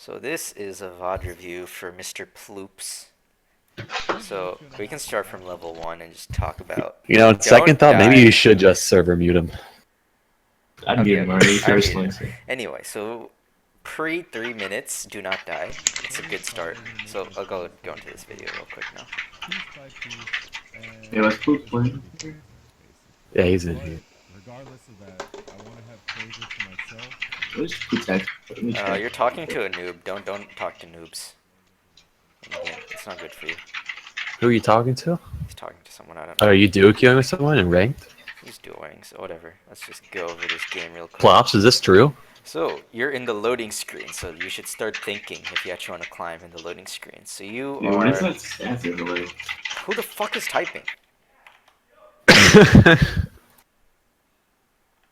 So this is a VOD review for Mr. Plops. So we can start from level 1 and just talk about... On second Don't thought, maybe die. you should just server mute him. I'd Okay, mute him okay. already I muted personally. him. So. Anyway, so pre 3 minutes, do not die. That's a good start. So I'll go into this video real quick now. Yeah, let's put playing. Yeah, he's in here. Let's put text. Let me check. You're talking to a noob. Don't talk to noobs in the game. It's not good for you. Who are you talking to? He's talking to someone I don't know. Are you duo queuing with someone in ranked? He's doing so whatever. Let's just go over this game real quick. Plops, is this true? So you're in the loading screen, so you should start thinking if you actually want to climb in the loading screen. So you Dude, what is that stat in the way? Who the fuck is typing?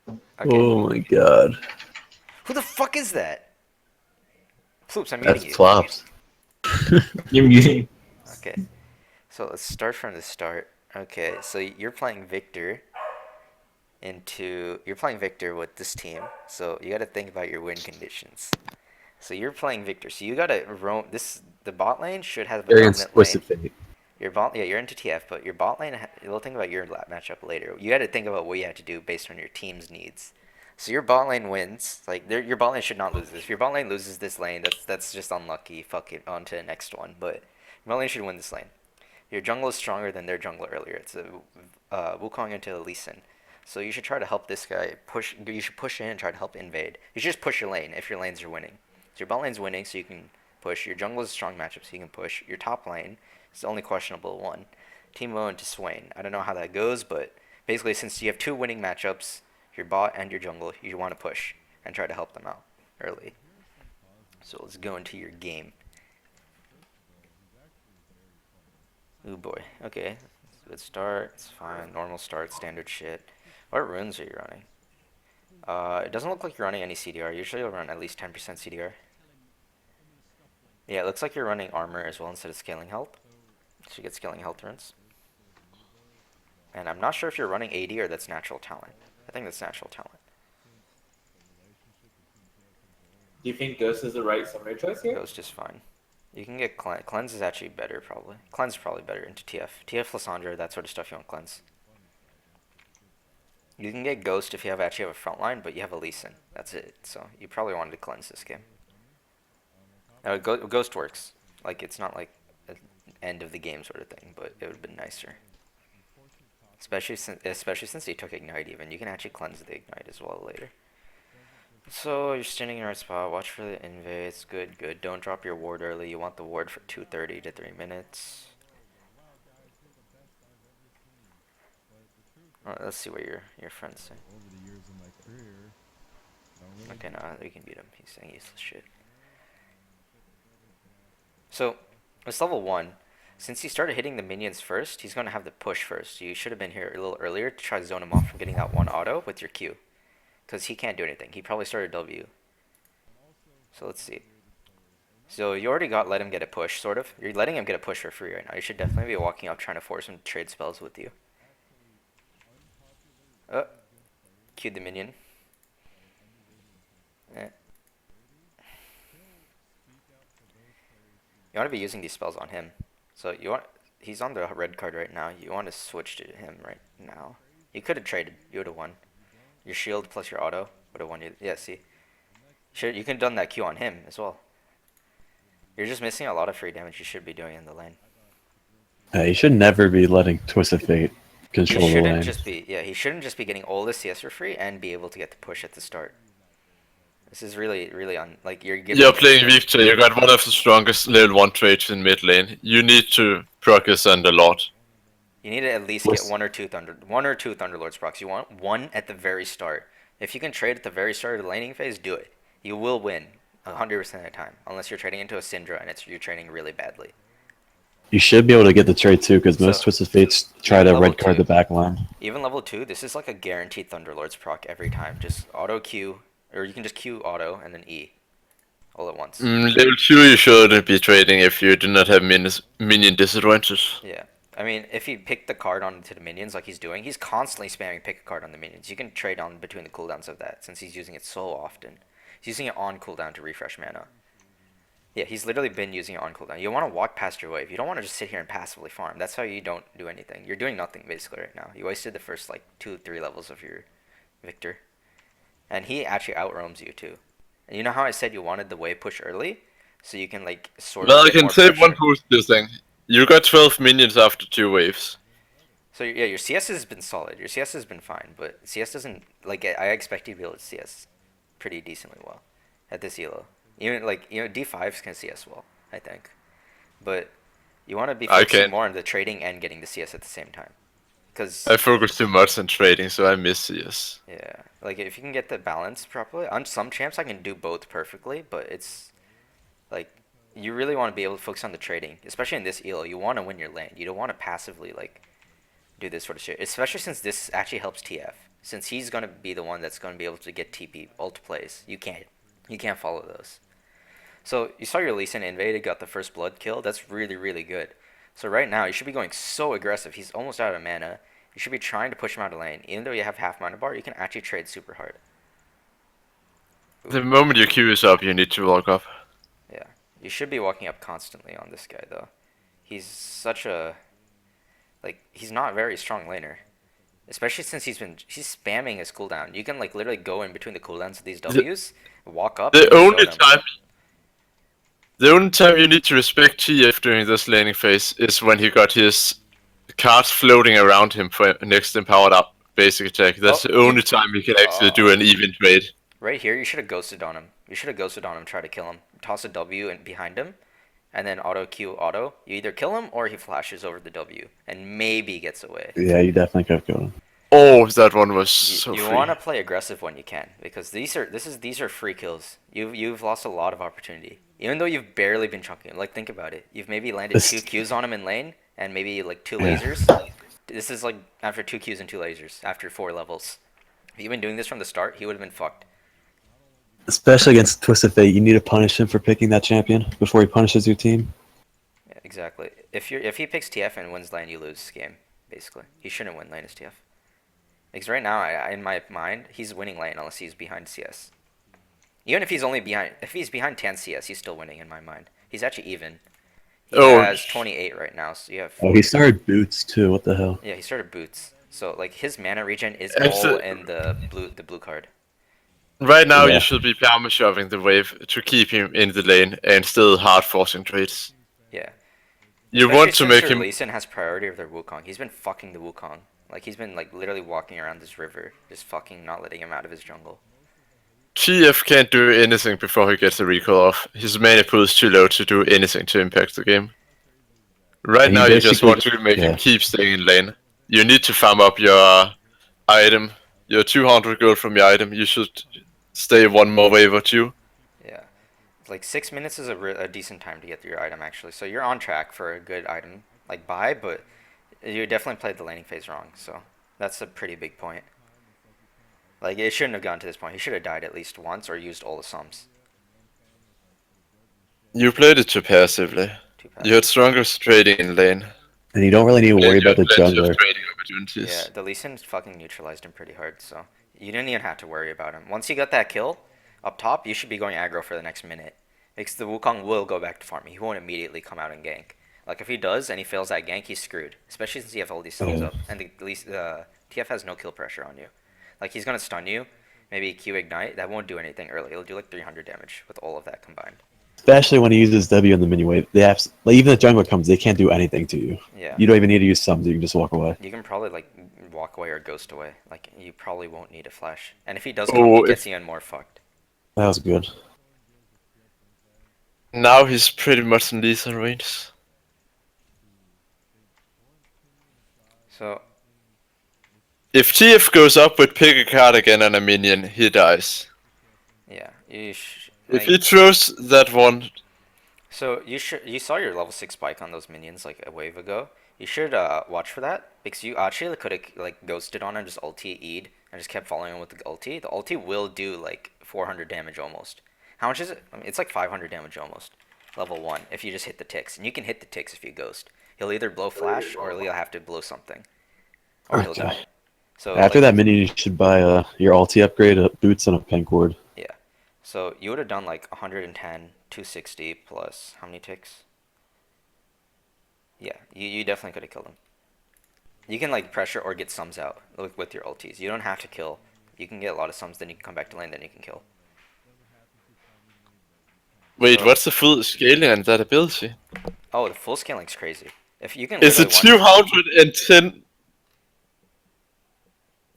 Okay. Oh my god. Who the fuck is that? Ploops, I'm That's muting you. Plops. You're muting. Okay. So let's start from the start. Okay, so you're playing Viktor you're playing Viktor with this team. So you gotta think about your win conditions. So you're playing Viktor. So you gotta roam the bot lane should have a Very dominant lane. explicit fate. You're into TF, but your bot lane, we'll think about your matchup later. You got to think about what you have to do based on your team's needs. So your bot lane wins. Like your bot lane should not lose this. If your bot lane loses this lane, that's just unlucky. Fuck it, on to the next one. But your bot lane should win this lane. Your jungle is stronger than their jungler earlier. It's a Wukong into a Lee Sin. So you should try to help this guy push. You should push in and try to help invade. You should just push your lane if your lanes are winning. So your bot lane's winning, so you can push. Your jungle is a strong matchup, so you can push. Your top lane is the only questionable one. Teemo into Swain. I don't know how that goes, but basically, since you have two winning matchups, your bot and your jungle, you want to push and try to help them out early. So let's go into your game. Ooh boy. Okay. Good start. It's fine. Normal start. Standard shit. What runes are you running? It doesn't look like you're running any CDR. Usually you'll run at least 10% CDR. Yeah, it looks like you're running armor as well instead of scaling health. So you get scaling health runes. And I'm not sure if you're running AD or that's natural talent. I think that's natural talent. Do you think Ghost is the right summary choice here? Goes just fine. You can get cleanse is actually better probably. Cleanse is probably better into TF. TF Lysandra, that sort of stuff you want cleanse. You can get Ghost if you actually have a front line, but you have a Lee Sin. That's it. So you probably wanted to cleanse this game. Ghost works. Like it's not like an end of the game sort of thing, but it would have been nicer. Especially since he took Ignite even. You can actually cleanse the Ignite as well later. So you're standing in the right spot. Watch for the invades. Good, good. Don't drop your ward early. You want the ward for 2:30 to 3 minutes. Alright, let's see what your friends say. Okay, no, we can beat him. He's saying useless shit. So, it's level 1. Since he started hitting the minions first, he's going to have the push first. You should have been here a little earlier to try to zone him off from getting that one auto with your Q. Because he can't do anything. He probably started W. So let's see. So you already let him get a push, sort of. You're letting him get a push for free right now. You should definitely be walking up trying to force him to trade spells with you. Oh. Queued the minion. Eh. You want to be using these spells on him. So he's on the red card right now. You want to switch to him right now. You could have traded. You would have won. Your shield plus your auto would have won you. Yeah, see. You could have done that Q on him as well. You're just missing a lot of free damage you should be doing in the lane. You should never be letting Twist of Fate control the lane. He shouldn't just be getting all the CS for free and be able to get the push at the start. This is really like you're giving. You're playing Viktor, you got one of the strongest level 1 trades in mid lane. You need to proc his end a lot. You need to at least get one or two Thunderlords procs. You want one at the very start. If you can trade at the very start of the laning phase, do it. You will win 100% of the time, unless you're trading into a Syndra and you're trading really badly. You should be able to get the trade too, because most Twisted Fates try to red card the back line. Even level 2, this is like a guaranteed Thunderlords proc every time. Just auto Q, or you can just Q auto and then E all at once. Level 2 you shouldn't be trading if you do not have minion disadvantage. Yeah. I mean, if he picked the card onto the minions like he's doing, he's constantly spamming pick a card on the minions. You can trade on between the cooldowns of that since he's using it so often. He's using it on cooldown to refresh mana. Yeah, he's literally been using it on cooldown. You want to walk past your wave. You don't want to just sit here and passively farm. That's how you don't do anything. You're doing nothing basically right now. You wasted the first like 2-3 levels of your Viktor. And he actually outroams you too. And you know how I said you wanted the wave push early? So you can like sort of Well, I get can more say one pressure. positive thing. You got 12 minions after 2 waves. So yeah, your CS has been solid. Your CS has been fine, but CS doesn't like I expect you to be able to CS pretty decently well at this elo. Even like D5s can CS well, I think, but you want to be I focusing can. more on the trading and getting the CS at the same time, because I focus too much on trading, so I miss CS. yeah, like if you can get the balance properly on some champs, I can do both perfectly, but it's like you really want to be able to focus on the trading, especially in this elo. You want to win your lane. You don't want to passively like do this sort of shit, especially since this actually helps TF. Since he's gonna be the one that's gonna be able to get TP ult plays, you can't follow those. So you saw your Lee Sin invaded, got the first blood kill. That's really really good. So right now you should be going so aggressive. He's almost out of mana. You should be trying to push him out of lane. Even though you have half mana bar, you can actually trade super hard. The moment your Q is up, you need to walk up. Yeah, you should be walking up constantly on this guy though. He's such a he's not a very strong laner. Especially since he's spamming his cooldown. You can like literally go in between the cooldowns of these W's, walk up, and The just only zone him. time The only time you need to respect TF during this laning phase is when he got his cards floating around him for next empowered up basic attack. That's Oh, the only time he can actually do an even trade. Right here, you should have ghosted on him. You should have ghosted on him, try to kill him. Toss a W in behind him, and then auto Q auto. You either kill him or he flashes over the W and maybe gets away. Yeah, you definitely could have killed him. Oh, that one was so You free. want to play aggressive when you can, because these are free kills. You've lost a lot of opportunity, even though you've barely been chunking him. Like think about it. You've maybe landed This- 2 Qs on him in lane, and maybe like 2 Yeah. lasers. This is like after 2 Qs and 2 lasers after 4 levels. If you've been doing this from the start, he would have been fucked. Especially against Twisted Fate, you need to punish him for picking that champion before he punishes your team. Yeah, exactly. If he picks TF and wins lane, you lose this game. Basically, he shouldn't win lane as TF. Because right now, in my mind, he's winning lane unless he's behind CS. Even if he's behind 10 CS, he's still winning in my mind. He's actually even. He has 28 right now, so you have. Oh, he started boots too. What the hell? Yeah, he started boots. So like his mana regen is It's all a- in the blue card. Right now, Yeah. you should be perma shoving the wave to keep him in the lane and still hard forcing trades. Yeah. You Especially want to since make your him. Lee Sin has priority of their Wukong. He's been fucking the Wukong. Like he's been like literally walking around this river, just fucking not letting him out of his jungle. TF can't do anything before he gets the recall off. His mana pool is too low to do anything to impact the game. Right And he now, you just basically- want to make him yeah. keep staying in lane. You need to farm up your item, your 200 gold from your item. You should stay one more wave or two. Yeah. Like 6 minutes is a decent time to get your item actually. So you're on track for a good item like buy, but you definitely played the laning phase wrong. So that's a pretty big point. Like it shouldn't have gone to this point. He should have died at least once or used all the sums. You played it too passively. Too You had stronger trading in lane. And you don't really need to worry You about had the plenty of jungler. trading opportunities. Yeah, the Lee Sin fucking neutralized him pretty hard, so you didn't even have to worry about him. Once you got that kill up top, you should be going aggro for the next minute. Because the Wukong will go back to farming. He won't immediately come out and gank. Like if he does and he fails that gank, he's screwed. Especially since you have all these sums up, and the TF has no kill pressure on you. Like he's gonna stun you, maybe Q ignite. That won't do anything early. It'll do like 300 damage with all of that combined. Especially when he uses W in the mini wave. They have, like, even if the jungler comes, they can't do anything to you. Yeah. You don't even need to use sums. You can just walk away. You can probably like walk away or ghost away. Like you probably won't need a flash. And if he does Oh, come, he if- gets even more fucked. That was good. Now he's pretty much in lethal range. So If TF goes up with pick a card again and a minion, he dies. yeah, If he throws that one, So you saw your level 6 spike on those minions like a wave ago. You should watch for that because you actually could have like ghosted on him, just ulti E'd and just kept following him with the ulti. The ulti will do like 400 damage almost. How much is it? I mean, it's like 500 damage almost. Level 1 if you just hit the ticks, and you can hit the ticks if you ghost. He'll either blow flash or he'll have to blow something, or he'll Okay. die. So After like, that minion, you should buy your ulti upgrade, boots, and a pink ward. yeah. So you would have done like 110, 260 plus how many ticks? Yeah, you definitely could have killed him. You can like pressure or get sums out with your ultis. You don't have to kill. You can get a lot of sums, then you can come back to lane, then you can kill. Wait, So- what's the full scaling on that ability? Oh, the full scaling's crazy. If you can Is it literally 210?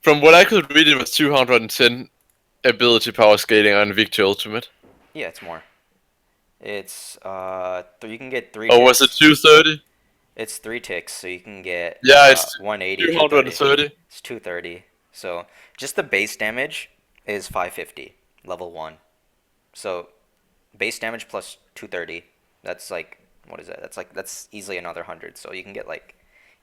From what I could read, it was 210 ability power scaling on Victor Ultimate. Yeah, it's more. It's you can get 3 Or was it ticks. 230? It's 3 ticks, so you can get Yeah, it's 180, 230. 230. It's 230. So just the base damage is 550, level 1. So base damage plus 230. That's like, what is that? That's easily another 100. So you can get like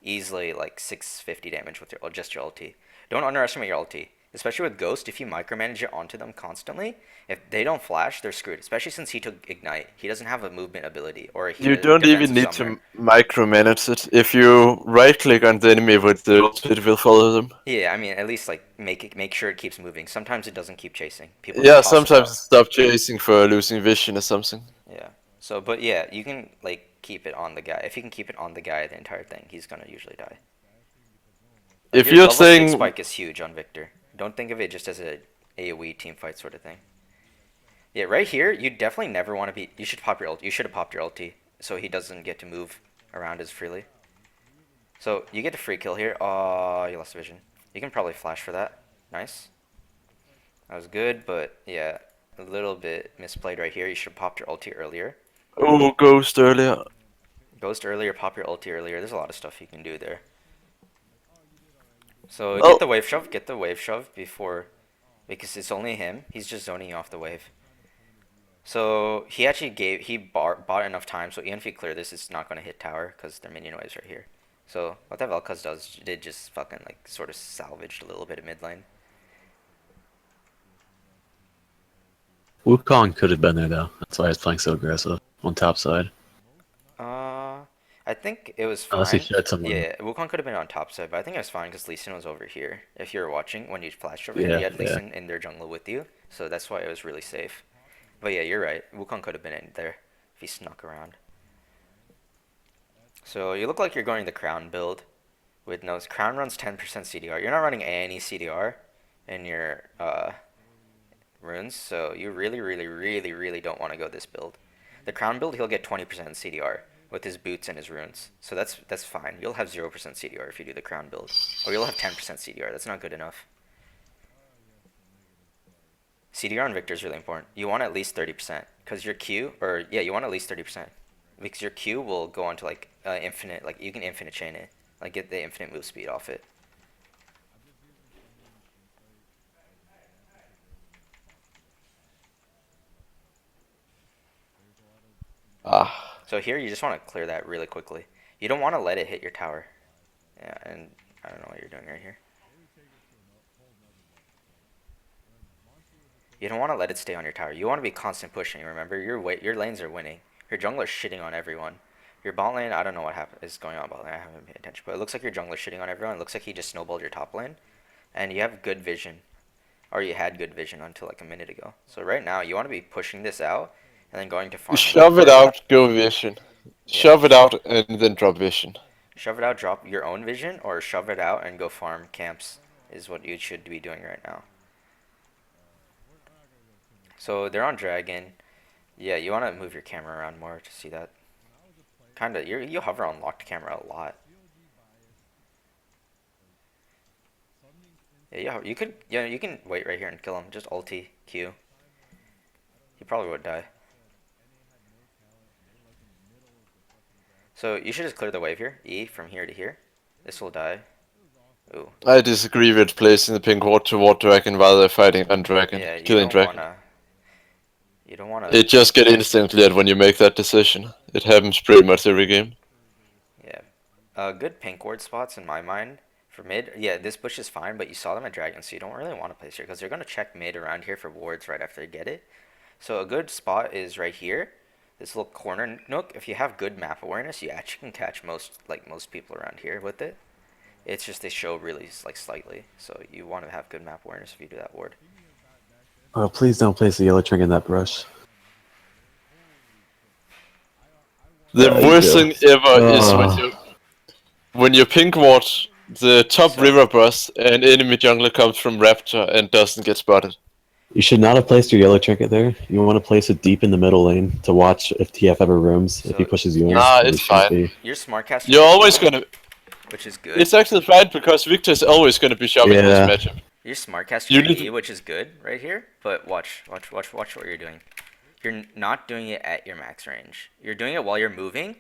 easily like 650 damage with your just your ulti. Don't underestimate your ulti, especially with Ghost. If you micromanage it onto them constantly, if they don't flash, they're screwed. Especially since he took Ignite, he doesn't have a movement ability or a You don't even need summoner. to micromanage it. If you right click on the enemy with the ult, it will follow them. Yeah, I mean, at least like make sure it keeps moving. Sometimes it doesn't keep chasing. People Yeah, just toss it sometimes out. stop chasing for losing vision or something. Yeah. So, but yeah, you can like keep it on the guy. If you can keep it on the guy the entire thing, he's gonna usually die. Like, If your you're level 6 saying spike is huge on Viktor. Don't think of it just as a AoE team fight sort of thing. Yeah, right here, you definitely never want to be. You should pop your ult. You should have popped your ulti so he doesn't get to move around as freely. So you get a free kill here. Oh, you lost vision. You can probably flash for that. Nice. That was good, but yeah, a little bit misplayed right here. You should have popped your ulti earlier. oh, Ghost earlier. Ghost earlier, pop your ulti earlier. There's a lot of stuff you can do there. So Well- get the wave shove before, because it's only him. He's just zoning you off the wave. So he actually bought enough time. So even if you clear this, it's not going to hit tower because their minion wave's right here. So what that Vel'Koz did just fucking like sort of salvaged a little bit of mid lane. Wukong could have been there though. That's why he's playing so aggressive on top side. I think it was fine. Unless he shared someone. Yeah, Wukong could have been on top side, but I think it was fine because Lee Sin was over here. If you were watching when you flashed over here, Yeah, you had Lee yeah. Sin in their jungle with you, so that's why it was really safe. But yeah, you're right. Wukong could have been in there if he snuck around. So you look like you're going the Crown build with no Crown runs 10% CDR. You're not running any CDR in your runes, so you really don't want to go this build. The Crown build, he'll get 20% CDR with his boots and his runes, so that's fine. You'll have 0% CDR if you do the Crown build, or you'll have 10% CDR. That's not good enough. CDR on Viktor is really important. You want at least 30%, because your Q, or yeah, you want at least 30%, because your Q will go on to like infinite, like you can infinite chain it, like get the infinite move speed off it. Ah. So here you just want to clear that really quickly. You don't want to let it hit your tower. Yeah, and I don't know what you're doing right here. You don't want to let it stay on your tower. You want to be constant pushing. Remember, your lanes are winning. Your jungler's shitting on everyone. Your bot lane, I don't know what is going on bot lane. I haven't paid attention, but it looks like your jungler's shitting on everyone. It looks like he just snowballed your top lane, and you have good vision, or you had good vision until like a minute ago. So right now, you want to be pushing this out and then going to farm. Shove it out, go vision. Shove it out and then drop vision. Shove it out, drop your own vision, or shove it out and go farm camps is what you should be doing right now. So they're on dragon. Yeah, you want to move your camera around more to see that. Kind of, you hover on locked camera a lot. Yeah, you can wait right here and kill him. Just ulti Q. He probably would die. So you should just clear the wave here. E from here to here. This will die. Ooh. I disagree with placing the pink ward toward dragon while they're fighting on dragon, Yeah, you killing don't dragon. wanna. You don't wanna. It just get instant cleared when you make that decision. It happens pretty much every game. Yeah. Good pink ward spots in my mind for mid. Yeah, this bush is fine, but you saw them at dragon, so you don't really want to place here because they're gonna check mid around here for wards right after they get it. So a good spot is right here. This little corner nook. If you have good map awareness, you actually can catch most people around here with it. It's just they show really like slightly, so you want to have good map awareness if you do that ward. Oh, please don't place the yellow trinket in that brush. The There you worst go. thing ever is Oh. when you pink ward the top So- river boss and enemy jungler comes from Raptor and doesn't get spotted. You should not have placed your yellow trinket there. You want to place it deep in the middle lane to watch if TF ever roams. If he So pushes you in, Nah, then he it's shouldn't fine. be. you're smart casting. You're your always E, gonna. which is good. It's actually fine because Viktor's always gonna be shoving this Yeah. matchup. You're smart casting You your need E, to- which is good right here. But watch what you're doing. You're not doing it at your max range. You're doing it while you're moving.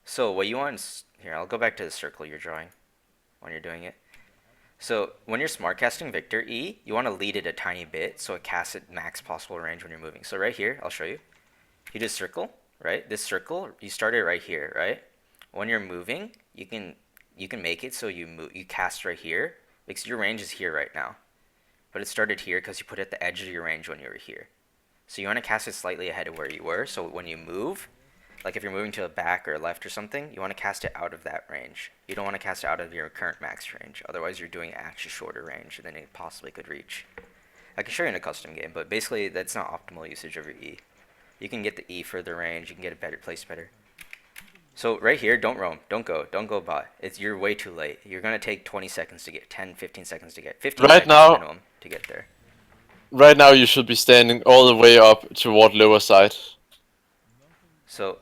So what you want is here. I'll go back to the circle you're drawing when you're doing it. So when you're smart casting Viktor E, you want to lead it a tiny bit so it casts at max possible range when you're moving. So right here, I'll show you. You just circle, right? This circle, you start it right here, right? When you're moving, you can make it so you cast right here because your range is here right now. But it started here because you put it at the edge of your range when you were here. So you want to cast it slightly ahead of where you were. So when you move, like if you're moving to a back or a left or something, you want to cast it out of that range. You don't want to cast it out of your current max range. Otherwise, you're doing actually shorter range than it possibly could reach. I can show you in a custom game, but basically that's not optimal usage of your E. You can get the E further range. You can get it better placed better. So right here, don't roam. Don't go bot. You're way too late. You're going to take 20 seconds to get, 10, 15 seconds to get, 15 Right seconds now- minimum to get there. Right now, you should be standing all the way up toward lower side. So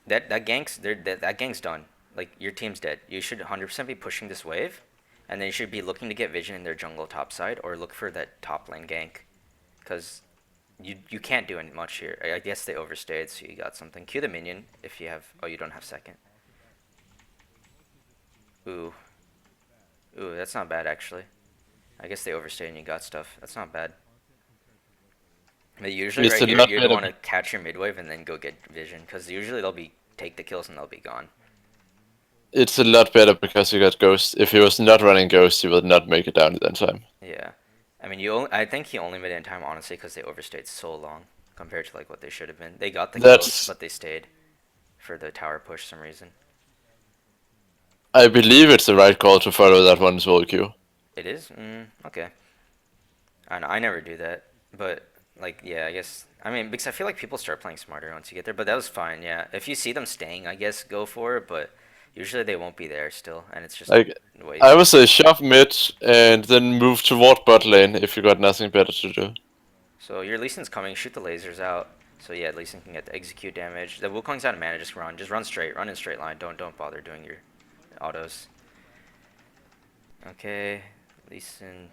that gank's done. Like your team's dead. You should 100% be pushing this wave, and then you should be looking to get vision in their jungle top side or look for that top lane gank, because you can't do much here. I guess they overstayed, so you got something. Cue the minion if you have. Oh, you don't have second. Ooh, that's not bad actually. I guess they overstayed and you got stuff. That's not bad. But usually It's right a here, lot you'd better. want to catch your mid wave and then go get vision, because usually they'll take the kills and they'll be gone. It's a lot better because you got Ghost. If he was not running Ghost, he would not make it down in that time. Yeah, I mean, I think he only made it in time, honestly, because they overstayed so long compared to like what they should have been. They got the kills, That's- but they stayed for the tower push for some reason. I believe it's the right call to follow that one solo queue. It is? Okay. I never do that, but like, yeah, I guess. I mean, because I feel like people start playing smarter once you get there, but that was fine. Yeah, if you see them staying, I guess go for it, but usually they won't be there still, and it's just Like, wait. I would say shove mid and then move toward bot lane if you got nothing better to do. So your Lee Sin's coming, shoot the lasers out. So yeah, Lee Sin can get the execute damage. The Wukong's out of mana, just run straight, run in straight line. Don't bother doing your autos. Okay, Lee Sin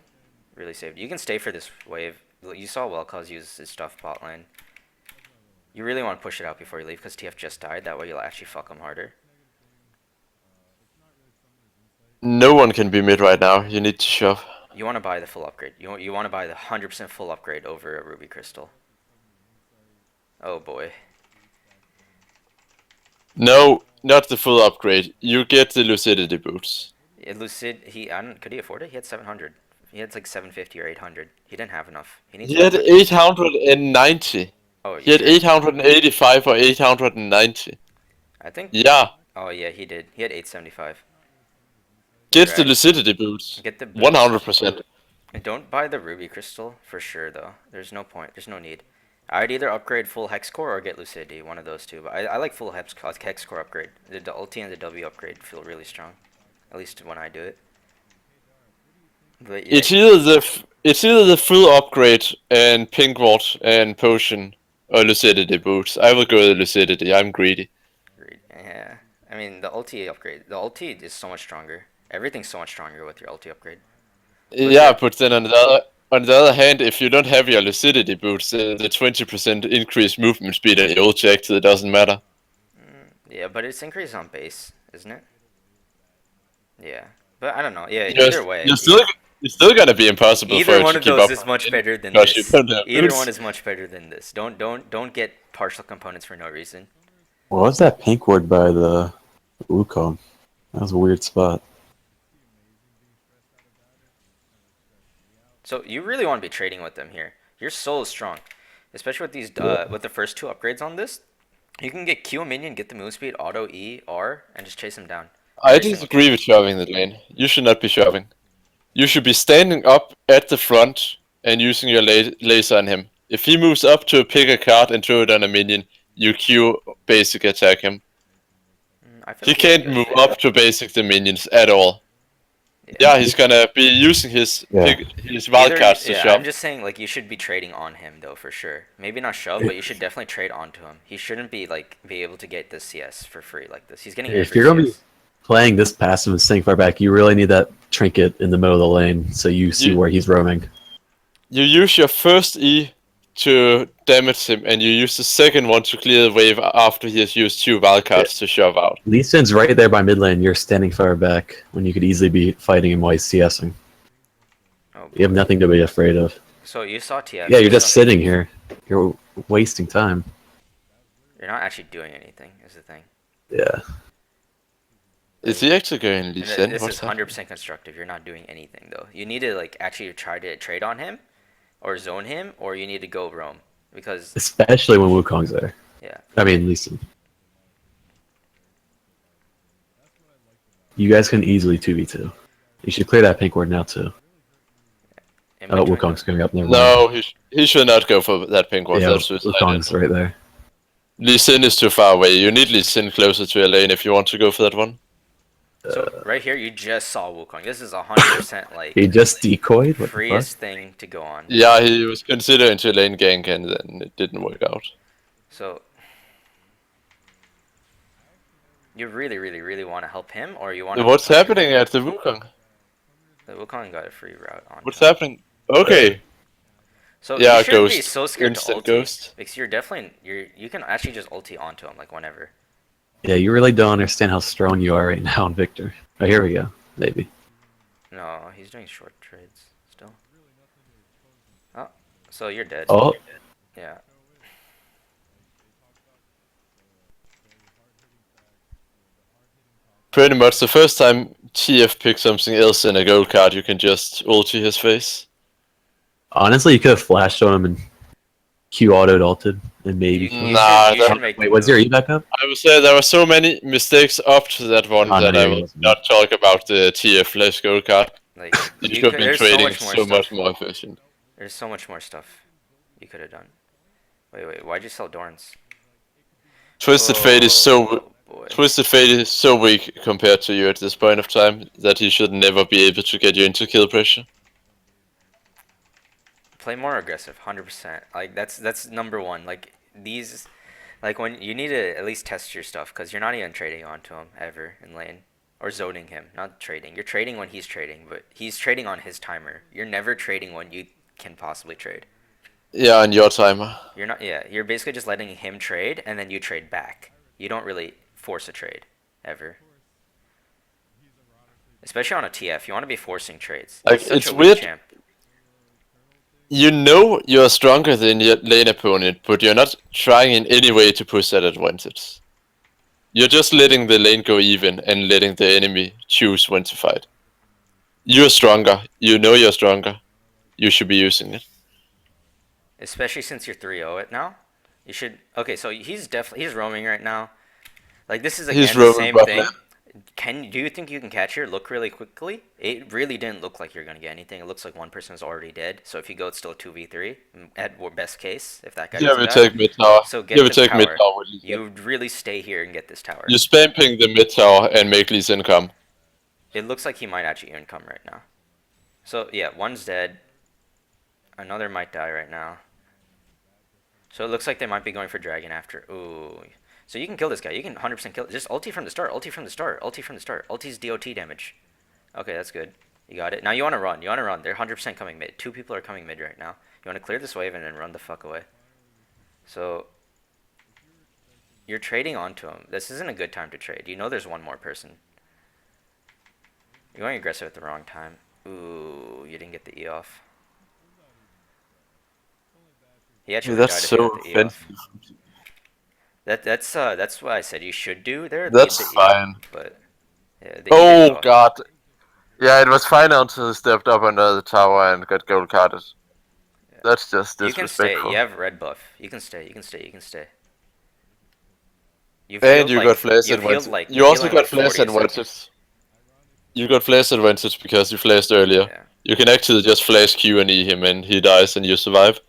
really saved. You can stay for this wave. You saw Wellcause use his stuff bot lane. You really want to push it out before you leave because TF just died. That way you'll actually fuck him harder. No one can be mid right now. You need to shove. You want to buy the full upgrade. You want to buy the 100% full upgrade over a Ruby Crystal. Oh boy. No, not the full upgrade. You get the lucidity boots. Yeah, Lucid, could he afford it? He had 700. He had like 750 or 800. He didn't have enough. He needs He had more. 890. Oh, He had sure? 885 or 890. I think. Yeah, Oh yeah, he did. He had 875. get the Right. lucidity boots. Get the boost. 100%. And don't buy the Ruby Crystal for sure though. There's no point. There's no need. I'd either upgrade full Hex Core or get Lucidity. One of those two. But I like full Hex Core upgrade. The ulti and the W upgrade feel really strong. At least when I do it. But yeah, It's either the full upgrade and pink ward and potion or lucidity boots. I will go with lucidity. I'm greedy. agreed. Yeah. I mean the ulti upgrade. The ulti is so much stronger. Everything's so much stronger with your ulti upgrade. Yeah, but then on the other hand, if you don't have your lucidity boots, the 20% increased movement speed and your ulti actually doesn't matter. Yeah, but it's increased on base, isn't it? Yeah. But I don't know. Yeah, You're- either way. It's still gonna be impossible for Either you one to of keep those up is much better than because you this. don't have Either boots. one is much better than this. Don't get partial components for no reason. What was that pink ward by the Wukong? That was a weird spot. So you really want to be trading with them here. Your soul is strong, especially with these with the first two upgrades on this. You can get Q a minion, get the move speed, auto E, R, and just chase him down. I Every single disagree with shoving the lane. You should not be shoving. You should be standing up at the front and using your laser on him. If he moves up to pick a card and throw it on a minion, you Q basic attack him. I feel He like he's a can't good move fit. up to basic the minions at all. Yeah, he's gonna be using his Yeah. his wildcards to Yeah, shove. I'm just saying, like, you should be trading on him though, for sure. Maybe not shove, but you should definitely trade onto him. He shouldn't be like be able to get the CS for free like this. He's getting If every you're gonna be CS. playing this passive and staying far back, you really need that trinket in the middle of the lane so you see where he's roaming. You use your first E to damage him, and you use the second one to clear the wave after he has used 2 wildcards to shove out. Lee Sin's right there by mid lane. You're standing far back when you could easily be fighting him while he's CSing. Oh, You have boy. nothing to be afraid of. So you saw TF. Yeah, you're you just saw- sitting here. You're wasting time. You're not actually doing anything. Is the thing. Yeah. Is he actually going to And Lee Sin? this What's is that? 100% constructive. You're not doing anything though. You need to like actually try to trade on him, or zone him, or you need to go roam because Especially when Wukong's there. yeah. I mean, Lee Sin. You guys can easily 2v2. You should clear that pink ward now too. It Oh, might try Wukong's to- going up. Never mind. No, he should not go for that pink one. Yeah, That's suicide. Wukong's right there. Lee Sin is too far away. You need Lee Sin closer to your lane if you want to go for that one. So right here, you just saw Wukong. This is 100% like He just decoyed? What the fuck? freest thing to go on. Yeah, he was considering to lane gank and then it didn't work out. So you really, really, really want to help him, or you want to? What's happening at the Wukong? The Wukong got a free route on. What's happening? Okay. So Yeah, you shouldn't be ghost. so scared to Instant ulti ghost. because you're definitely you can actually just ulti onto him like whenever. Yeah, you really don't understand how strong you are right now on Victor. Oh, here we go. Maybe. No, he's doing short trades still. Oh, so you're dead. Oh, Yeah. Pretty much the first time TF picks something else in a gold card, you can just ulti his face. honestly, you could have flashed on him and Q autoed ulted and maybe. You Nah, should that- make the Wait, was move. your E back up? I would say there were so many mistakes up to that one Oh, that no, I it will wasn't. not talk about the TF less gold card. Like You you should have could, been there's trading so so much much more efficient. There's so much more stuff you could have done. Wait, why'd you sell Dorns? Twisted Fate is so boy. Twisted Fate is so weak compared to you at this point of time that he should never be able to get you into kill pressure. Play more aggressive, 100%. Like that's number one. Like these, like when you need to at least test your stuff because you're not even trading onto him ever in lane or zoning him. Not trading. You're trading when he's trading, but he's trading on his timer. You're never trading when you can possibly trade. Yeah, and your timer. You're not. Yeah, you're basically just letting him trade and then you trade back. You don't really force a trade ever. Especially on a TF, you want to be forcing trades. Like, He's such it's a weak weird. champ. You know you're stronger than your lane opponent, but you're not trying in any way to push that advantage. You're just letting the lane go even and letting the enemy choose when to fight. You're stronger. You know you're stronger. You should be using it. Especially since you're 3-0 it now. You should. Okay, so he's roaming right now. Like this is again He's the roaming same bot thing. lane. Do you think you can catch here? Look really quickly. It really didn't look like you're gonna get anything. It looks like one person is already dead. So if you go, it's still 2v3 at best case. If that guy Yeah, doesn't we die. take mid tower. So get Yeah, we the take mid tower. tower. You really stay here and get this tower. You spam ping the mid tower and make Lee Sin come. It looks like he might actually even come right now. So yeah, one's dead. Another might die right now. So it looks like they might be going for dragon after. Ooh. So you can kill this guy. You can 100% kill. Just ulti from the start. Ulti from the start. Ulti from the start. Ulti's DOT damage. Okay, that's good. You got it. Now you want to run. You want to run. They're 100% coming mid. 2 people are coming mid right now. You want to clear this wave and then run the fuck away. So you're trading onto him. This isn't a good time to trade. You know there's one more person. You're going aggressive at the wrong time. Ooh, you didn't get the E off. He actually That's died if so he got the E off. offensive. That's what I said you should do there. That's leave the E off, fine. But yeah, the E is Oh off. god. Yeah, it was fine until he stepped up under the tower and got gold carded. Yeah. That's just You can stay. disrespectful. You have red buff. You can stay. You can stay. You can stay. You've And healed you like, got flash you've healed advantage. like- You you're also healing got like 40 flash a second. advantage. You got flash advantage because you flashed earlier. Yeah. You can actually just flash Q and E him and he dies and you survive.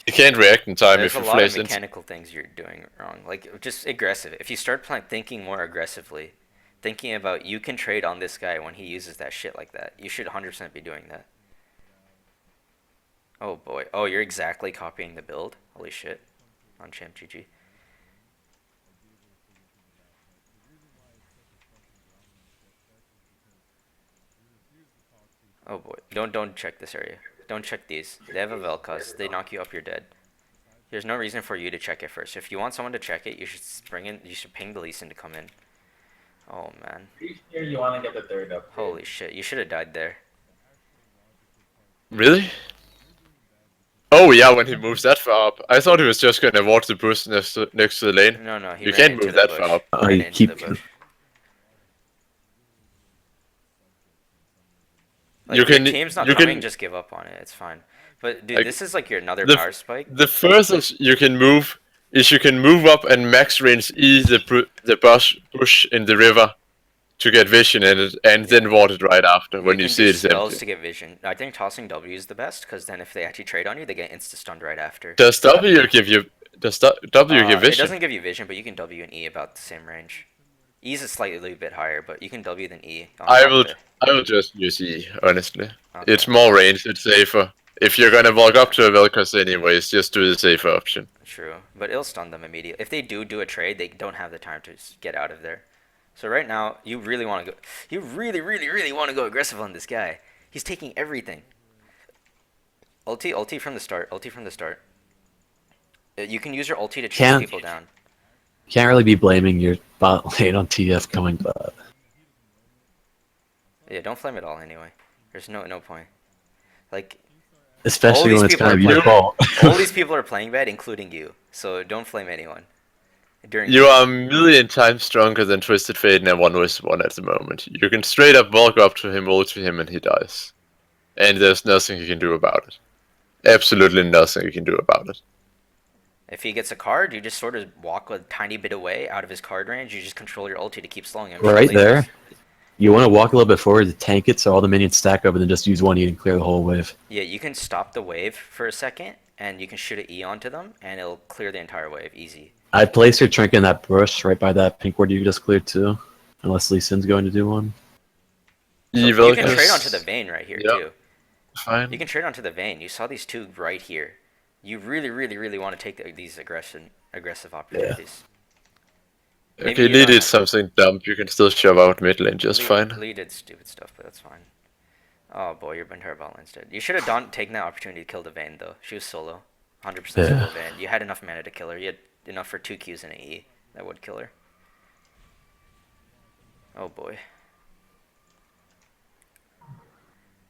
He can't react in time There's if a you lot of flash into. mechanical things you're doing wrong. Like, just aggressive. If you start thinking more aggressively, thinking about you can trade on this guy when he uses that shit like that, you should 100% be doing that. Oh boy. Oh, you're exactly copying the build? Holy shit. On Champ GG. Oh boy. Don't check this area. Don't check these. They have a Vel'Koz. They knock you up, you're dead. There's no reason for you to check it first. If you want someone to check it, you should you should ping the Lee Sin to come in. Oh man. Pretty sure you want to get the third upgrade. Holy shit. You should have died there. Really? Oh yeah, when he moves that far up. I thought he was just gonna watch the bush next to the lane. No, he You ran can't into move the that bush. far up. Ran you into keep. the bush. Like, You if your can- team's not you coming, can- just give up on it. It's fine. But dude, Like, this is like your another the- power spike. The furthest you can move is you can move up and max range E the bush in the river to get vision in it, and then ward it right after when you can see do it's spells empty. to get vision. I think tossing W is the best because then if they actually trade on you, they get insta stunned right after. Does W give you? W give It vision? doesn't give you vision, but you can W and E about the same range. E is a slightly bit higher, but you can W than E. On I top will. there. I will just use E. Honestly, Okay. it's more range. It's safer. If you're gonna walk up to a Vel'Koz anyways, just do the safer option. True, but it'll stun them immediately. If they do a trade, they don't have the time to get out of there. So right now, you really want to go. You really want to go aggressive on this guy. He's taking everything. Ulti from the start. Ulti from the start. You can use your ulti to chase Can't- people down. Can't really be blaming your bot lane on TF coming bot. Yeah, don't flame it all anyway. There's no point. Like, Especially these when it's people kind of are your playing- fault. all these people are playing bad, including you. So don't flame anyone. You are a million times stronger than Twisted Fate in a 1v1 at the moment. You can straight up walk up to him, ult to him, and he dies. And there's nothing you can do about it. Absolutely nothing you can do about it. If he gets a card, you just sort of walk a tiny bit away out of his card range. You just control your ulti to keep slowing him. Right there. You want to walk a little bit forward to tank it so all the minions stack up and then just use one E and clear the whole wave. Yeah, you can stop the wave for a second, and you can shoot an E onto them, and it'll clear the entire wave easy. I'd place your trinket in that bush right by that pink ward you just cleared too. Unless Lee Sin's going to do one. So you can trade onto the vein right here, Yep. too. Fine. You can trade onto the vein. You saw these two right here. You really want to take these aggressive opportunities. Maybe Okay, you Lee don't did have- something dumb. You can still shove out mid lane just fine. Lee did stupid stuff, but that's fine. Oh boy, your entire bot lane's dead. You should have taken that opportunity to kill the Vayne though. She was solo, 100% Yeah. solo Vayne. You had enough mana to kill her. You had enough for 2 Qs and an E that would kill her. Oh boy.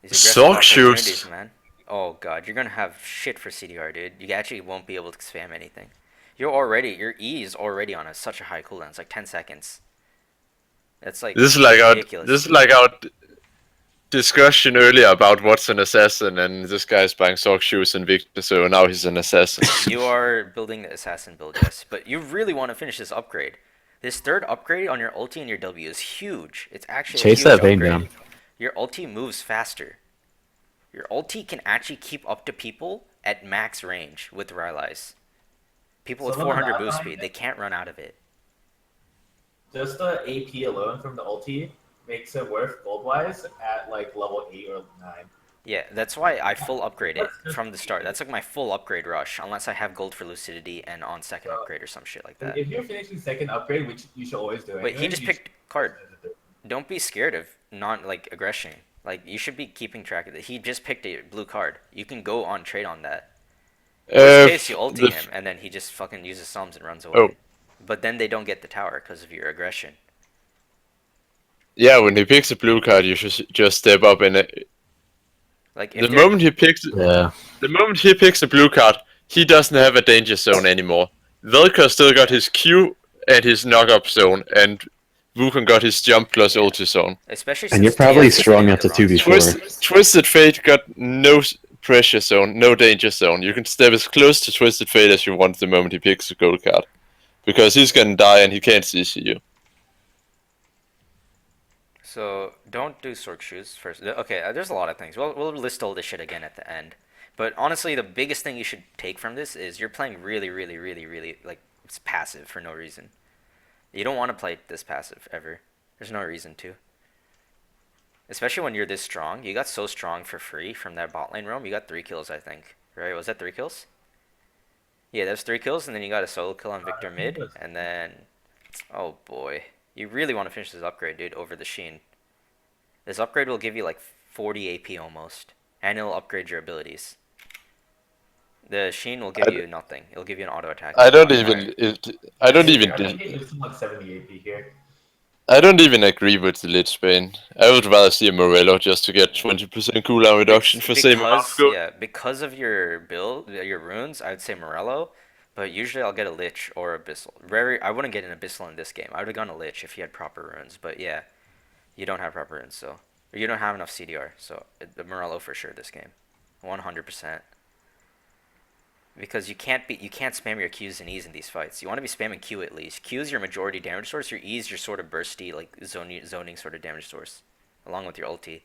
These aggressive Sock opportunities, shoes. man. Oh god, you're gonna have shit for CDR, dude. You actually won't be able to spam anything. Your E is already on such a high cooldown. It's like 10 seconds. That's like This is like ridiculous. our discussion earlier about what's an assassin, and this guy's buying sock shoes and Viktor, so now he's an assassin. You are building the assassin build, yes, but you really want to finish this upgrade. This third upgrade on your ulti and your W is huge. It's actually a Chase huge that Vayne upgrade. down. Your ulti moves faster. Your ulti can actually keep up to people at max range with Rylai's. People with Some of them 400 are boost fine. speed, they can't run out of it. Just the AP alone from the ulti makes it worth gold-wise at like level 8 or 9. Yeah, that's why I full upgrade it from the start. That's like my full upgrade rush, unless I have gold for lucidity and on second upgrade or some shit like that. If you're finishing second upgrade, which you should always do. Wait, he anyway, just you picked card. Don't be scared of not like aggression. Like you should be keeping track of it. He just picked a blue card. You can go on trade on that. Worst case, you ulti him, and then he just fucking uses sums and runs away. Oh. But then they don't get the tower because of your aggression. Yeah, when he picks a blue card, you should just step up and Like the if they're- moment he picks Yeah. a blue card, he doesn't have a danger zone anymore. Vel'Koz still got his Q and his knock-up zone, and Wukong got his jump plus ulti zone. especially And you're since probably TF is strong hitting after the wrong 2v4. spot. Twisted Fate got no pressure zone, no danger zone. You can step as close to Twisted Fate as you want the moment he picks a gold card. Because he's gonna die and he can't CC you. So don't do Sork shoes first. Okay, there's a lot of things. We'll list all this shit again at the end. But honestly, the biggest thing you should take from this is you're playing really, really, really, really like it's passive for no reason. You don't want to play this passive ever. There's no reason to. Especially when you're this strong. You got so strong for free from that bot lane roam. You got 3 kills, I think. Right? Was that 3 kills? Yeah, that's 3 kills, and then you got a solo kill on Viktor I think it mid, was- and then, oh boy, you really want to finish this upgrade, dude, over the Sheen. This upgrade will give you like 40 AP almost, and it'll upgrade your abilities. The Sheen will give you nothing. It'll give you an auto attack. I don't modifier. even. I don't I even. think it gives him like 70 AP here. I don't even agree with the Lich Bane. I would rather see a Morello just to get 20% cooldown reduction for same amount of gold. Yeah, because of your build, your runes, I'd say Morello, but usually I'll get a Lich or Abyssal. I wouldn't get an Abyssal in this game. I would have gone a Lich if you had proper runes, but yeah, you don't have proper runes, so or you don't have enough CDR, so the Morello for sure this game, 100%. Because you can't spam your Qs and Es in these fights. You want to be spamming Q at least. Q is your majority damage source. Your E is your sort of bursty like zoning sort of damage source, along with your ulti.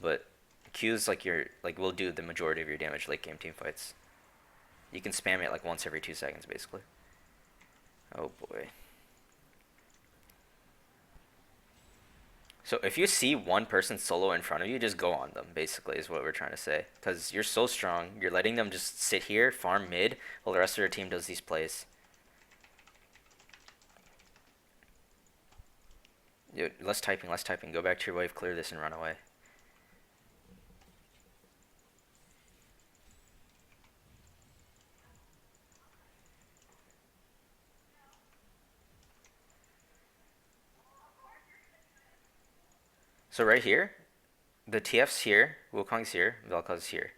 But Q's like will do the majority of your damage late game team fights. You can spam it like once every 2 seconds basically. Oh boy. So if you see one person solo in front of you, just go on them, basically, is what we're trying to say. Because you're so strong, you're letting them just sit here, farm mid, while the rest of their team does these plays. Dude, less typing. Go back to your wave, clear this, and run away. So right here, the TF's here, Wukong's here, Vel'Koz here.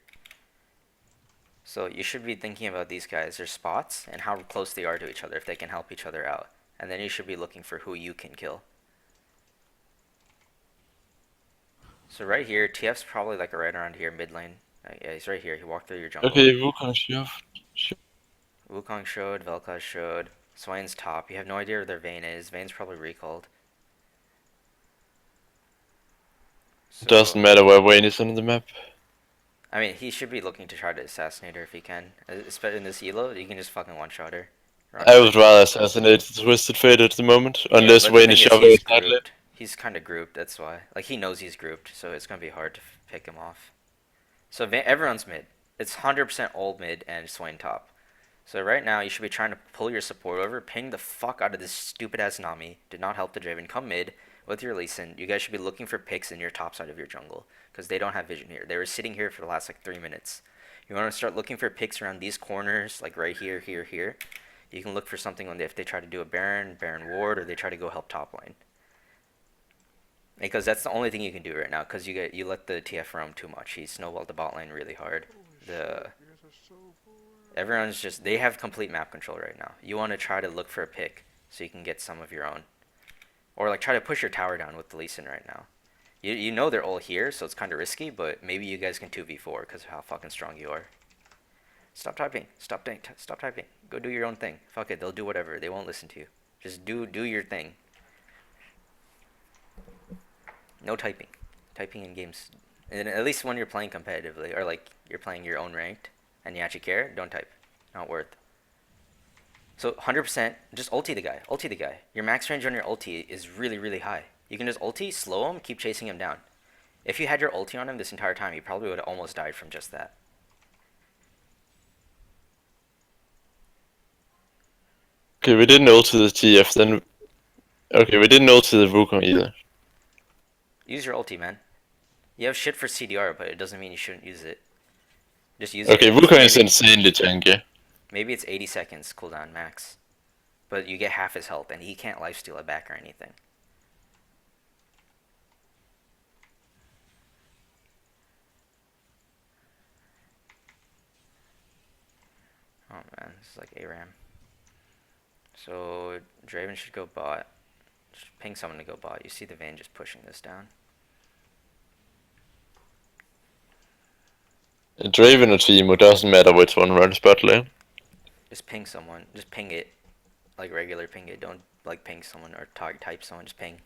So you should be thinking about these guys, their spots, and how close they are to each other, if they can help each other out. And then you should be looking for who you can kill. So right here, TF's probably like right around here, mid lane. Yeah, he's right here. He walked through your jungle. Okay, Wukong Shield. Wukong showed, Vel'Koz showed. Swain's top. You have no idea where their Vayne is. Vayne's probably recalled. So, Doesn't matter where Wayne is on the map. I mean, he should be looking to try to assassinate her if he can. Especially in this elo, you can just fucking one-shot her. I would rather assassinate the Twisted Fate at the moment, Yeah, unless but the Wayne thing is is, shoving he's his head lane. grouped. He's kind of grouped, that's why. Like, he knows he's grouped, so it's going to be hard to pick him off. So everyone's mid. It's 100% old mid and Swain top. So right now, you should be trying to pull your support over, ping the fuck out of this stupid-ass Nami. Did not help the Draven. Come mid with your Lee Sin. You guys should be looking for picks in your top side of your jungle, because they don't have vision here. They were sitting here for the last, like, 3 minutes. You want to start looking for picks around these corners, like right here, here, here. You can look for something if they try to do a Baron Ward, or they try to go help top lane. Because that's the only thing you can do right now, because you let the TF roam too much. He snowballed the bot lane really hard. Everyone's just, they have complete map control right now. You want to try to look for a pick so you can get some of your own. Or like try to push your tower down with the Lee Sin right now. You know they're all here, so it's kind of risky, but maybe you guys can 2v4 because of how fucking strong you are. Stop typing. Stop typing. Go do your own thing. Fuck it, they'll do whatever. They won't listen to you. Just do your thing. No typing. Typing in games. And at least when you're playing competitively, or like you're playing your own ranked, and you actually care, don't type. Not worth. So 100%, just ulti the guy. Ulti the guy. Your max range on your ulti is really, really high. You can just ulti, slow him, keep chasing him down. If you had your ulti on him this entire time, he probably would have almost died from just that. Okay, we didn't ulti the TF, then... Okay, we didn't ulti the Wukong either. Use your ulti, man. You have shit for CDR, but it doesn't mean you shouldn't use it. Just use Okay, it. Wukong is insanely tanky. Maybe it's 80 seconds cooldown max. But you get half his health, and he can't lifesteal it back or anything. Oh man, this is like ARAM. So Draven should go bot. Just ping someone to go bot. You see the Vayne just pushing this down. Draven or Teemo, doesn't matter which one runs bot lane. Just ping someone. Just ping it. Like regular ping it. Don't like ping someone or type someone. Just ping.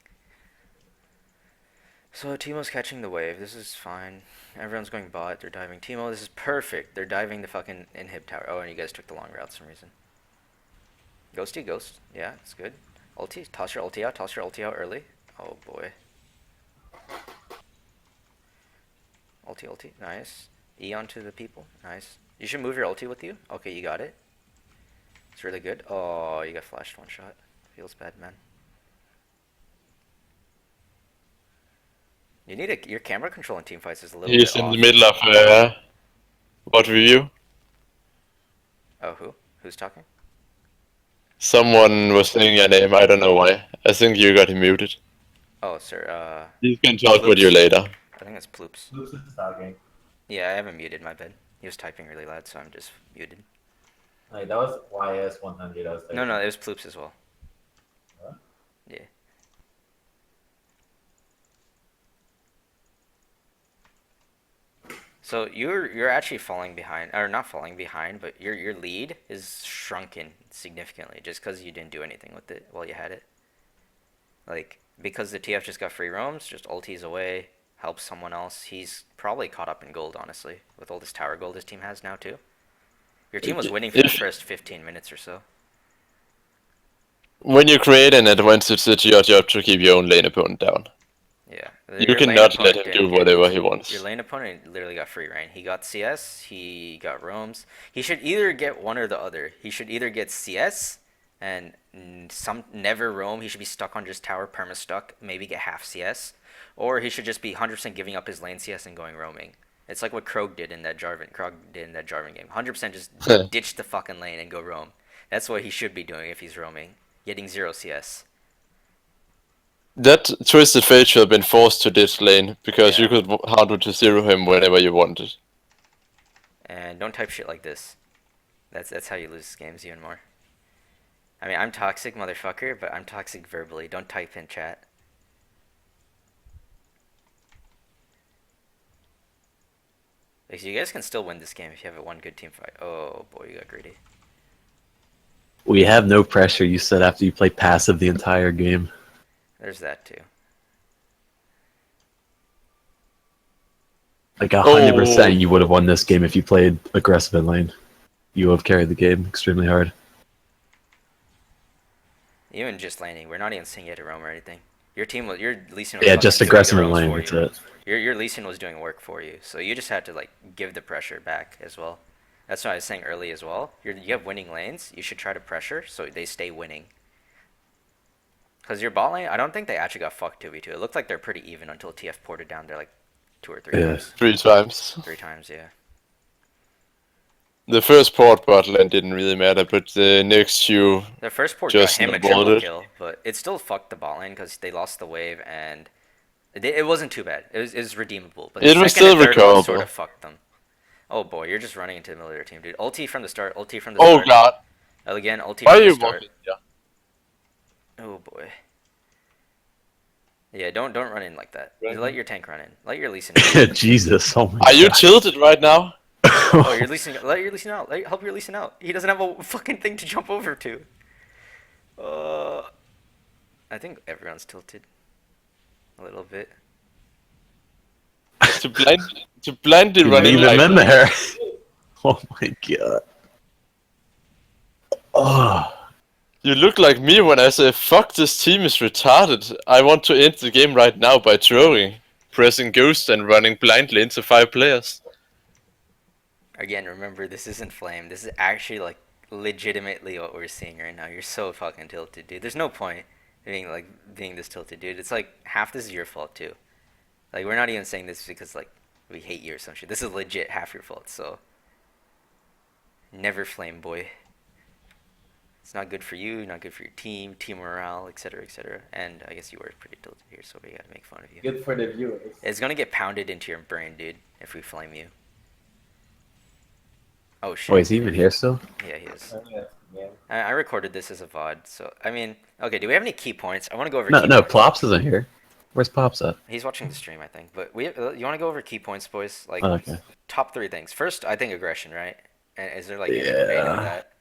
So Teemo's catching the wave. This is fine. Everyone's going bot. They're diving Teemo. This is perfect. They're diving the fucking inhib tower. Oh, and you guys took the long route for some reason. Ghosty ghost. Yeah, it's good. Ulti. Toss your ulti out. Toss your ulti out early. Oh boy. Ulti. Nice. E onto the people. Nice. You should move your ulti with you. Okay, you got it. It's really good. Oh, you got flashed one shot. Feels bad, man. You need your camera control in team fights is a little He's bit in off. the middle of what review? Oh, who? Who's talking? Someone was saying your name. I don't know why. I think you got him muted. Oh, sir. You can talk with Plops. you later. I think it's Plops. Luke's is talking. Yeah, I haven't muted my bed. He was typing really loud, so I'm just muted. Like, that was YS100. I was No, it was Plops as well. Huh? Yeah. So you're actually falling behind, or not falling behind, but your lead is shrunken significantly just because you didn't do anything with it while you had it. Like, because the TF just got free roams, just ulties away, helps someone else. He's probably caught up in gold, honestly, with all this tower gold his team has now too. Your team was winning for the first 15 minutes or so. When you create an advantage, it's your job to keep your own lane opponent down. Yeah. You Your lane cannot let opponent him do didn't get- whatever he wants. Your lane opponent literally got free reign. He got CS, he got roams. He should either get one or the other. He should either get CS and some never roam. He should be stuck on just tower, perma stuck, maybe get half CS. Or he should just be 100% giving up his lane CS and going roaming. It's like what Krog did in that Jarvan game. 100% just ditch the fucking lane and go roam. That's what he should be doing if he's roaming. Getting 0 CS. That Twisted Fate should have been forced to ditch lane, because Yeah. you could hard to zero him whenever you wanted. And don't type shit like this. That's how you lose games even more. I mean, I'm toxic, motherfucker, but I'm toxic verbally. Don't type in chat. Like, you guys can still win this game if you have a one good team fight. Oh boy, you got greedy. We have no pressure, you said, after you play passive the entire game. There's that too. Like 100% you would have won this game if you played aggressive in lane. You would have carried the game extremely hard. Even just laning, we're not even seeing you to roam or anything. Your team was, your Lee Sin was Yeah, fucking just doing aggressive the in roams lane, for that's you. it. Your Lee Sin was doing work for you, so you just had to like give the pressure back as well. That's what I was saying early as well. You have winning lanes. You should try to pressure so they stay winning. Because your bot lane, I don't think they actually got fucked 2v2. It looked like they're pretty even until TF poured it down there like 2 or 3 Yeah. times. 3 times. 3 times, yeah. The first port bot lane didn't really matter, but the next few The first port just got him a snowballed triple it. kill, but it still fucked the bot lane because they lost the wave and it wasn't too bad. It was redeemable. But the It was second and still third one recoverable. sort of fucked them. Oh boy, you're just running into the middle of your team, dude. Ulti from the start. Ulti from the Oh start. god, Again, ulti why from are the you start. walking? Yeah. Oh boy. Yeah, don't run in like that. Right. Let your tank run in. Let your Lee Sin in. Jesus, oh my Are you God. tilted right now? Oh, you're leasing. Let your leasing out. Help your leasing out. He doesn't have a fucking thing to jump over to. I think everyone's tilted. A little bit. to blindly You running leave him like in there. Oh my God. Oh. you look like me when I say fuck this team is retarded. I want to end the game right now by throwing, pressing ghost and running blindly into 5 players. Again, remember this isn't flame. This is actually like legitimately what we're seeing right now. You're so fucking tilted, dude. There's no point being this tilted, dude. It's like half this is your fault too. Like we're not even saying this because like we hate you or some shit. This is legit half your fault. So never flame, boy. It's not good for you, not good for your team morale, etc., etc. And I guess you were pretty tilted here, so we gotta make fun of you. Good for the viewers. It's gonna get pounded into your brain, dude, if we flame you. Oh shit. Oh, is he even here still? Yeah, he is. Yeah. I recorded this as a VOD, so I mean, okay. Do we have any key points? I want to go over. No, key no, points. Plops isn't here. Where's Pops at? He's watching the stream, I think. But you want to go over key points, boys? Like Oh, okay. top 3 things. First, I think aggression, right? And is there like any debate on Yeah. that?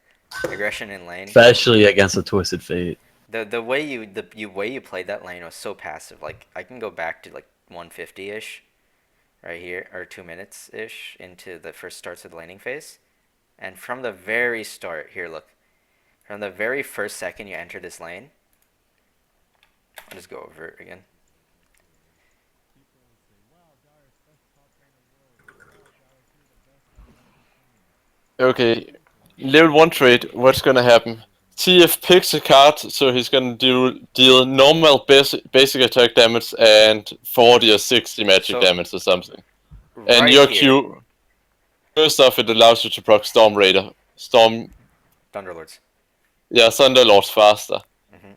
Aggression in lane. Especially against a Twisted Fate. The way you played that lane was so passive. Like I can go back to like 150-ish, right here, or 2 minutes-ish into the first starts of the laning phase. And from the very start, here, look. From the very first second you enter this lane, I'll just go over it again. Okay, level 1 trade, what's gonna happen? TF picks a card, so he's gonna deal normal basic attack damage and 40 or 60 magic damage or something. And Right your here, Q, first off, it allows you to proc Storm Raider. Thunderlords. Yeah, Thunderlords faster.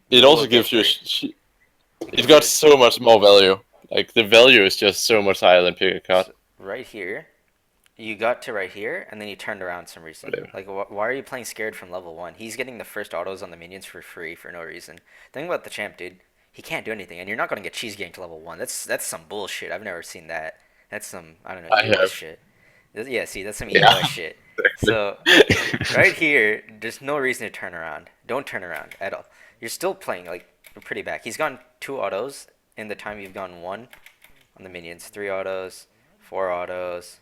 It You also will get gives you. 3. It got so much more value. Like, the value is just so much higher than pick a card. So right here, you got to right here, and then you turned around for some reason. Whatever. Like, why are you playing scared from level 1? He's getting the first autos on the minions for free for no reason. Think about the champ, dude. He can't do anything, and you're not going to get cheese ganked to level 1. That's some bullshit. I've never seen that. That's some, I don't know, I EOS have. shit. Yeah, see, that's some Yeah. EOS shit. So, right here, there's no reason to turn around. Don't turn around at all. You're still playing, like, pretty back. He's gone 2 autos in the time you've gone 1 on the minions. 3 autos, 4 autos.